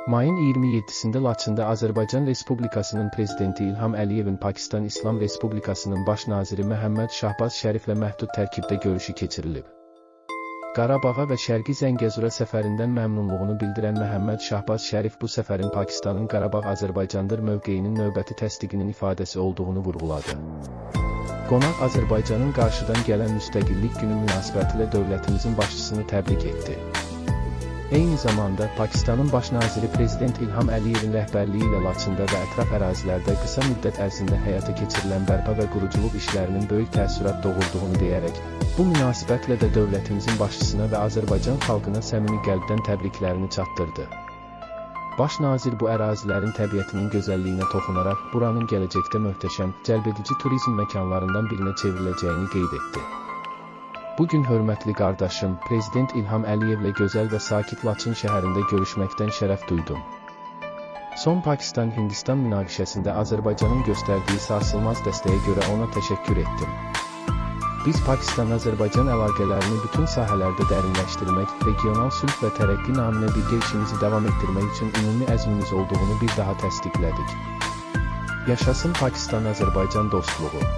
Mayın 27-sində Laçında Azərbaycan Respublikasının Prezidenti İlham Əliyevin Pakistan İslam Respublikasının Baş naziri Məhəmməd Şahbaz Şəriflə məhdud tərkibdə görüşü keçirilib. Qarabağa və Şərqi Zəngəzura səfərindən məmnunluğunu bildirən Məhəmməd Şahbaz Şərif bu səfərin Pakistanın Qarabağ Azərbaycandır mövqeyinin növbəti təsdiqinin ifadəsi olduğunu vurğuladı. Qonaq Azərbaycanın qarşıdan gələn müstəqillik günü münasibətilə dövlətimizin başçısını təbrik etdi. Eyni zamanda, Pakistanın Baş naziri Prezident İlham Əliyevin rəhbərliyi ilə Laçında və ətraf ərazilərdə qısa müddət ərzində həyata keçirilən bərpa və quruculuq işlərinin böyük təəssürat doğurduğunu deyərək, bu münasibətlə də dövlətimizin başçısına və Azərbaycan xalqına səmimi qəlbdən təbriklərini çatdırdı. Baş nazir bu ərazilərin təbiətinin gözəlliyinə toxunaraq, buranın gələcəkdə möhtəşəm, cəlbedici turizm məkanlarından birinə çevriləcəyini qeyd etdi. Bugün hörmətli qardaşım, Prezident İlham Əliyevlə gözəl və sakit Laçın şəhərində görüşməkdən şərəf duydum. Son Pakistan-Hindistan münaqişəsində Azərbaycanın göstərdiyi sarsılmaz dəstəyə görə ona təşəkkür etdim. Biz Pakistan-Azərbaycan əlaqələrini bütün sahələrdə dərinləşdirmək, regional sülh və tərəqqi naminə birgə işimizi davam etdirmək üçün ümumi əzmimiz olduğunu bir daha təsdiqlədik. Yaşasın Pakistan-Azərbaycan dostluğu!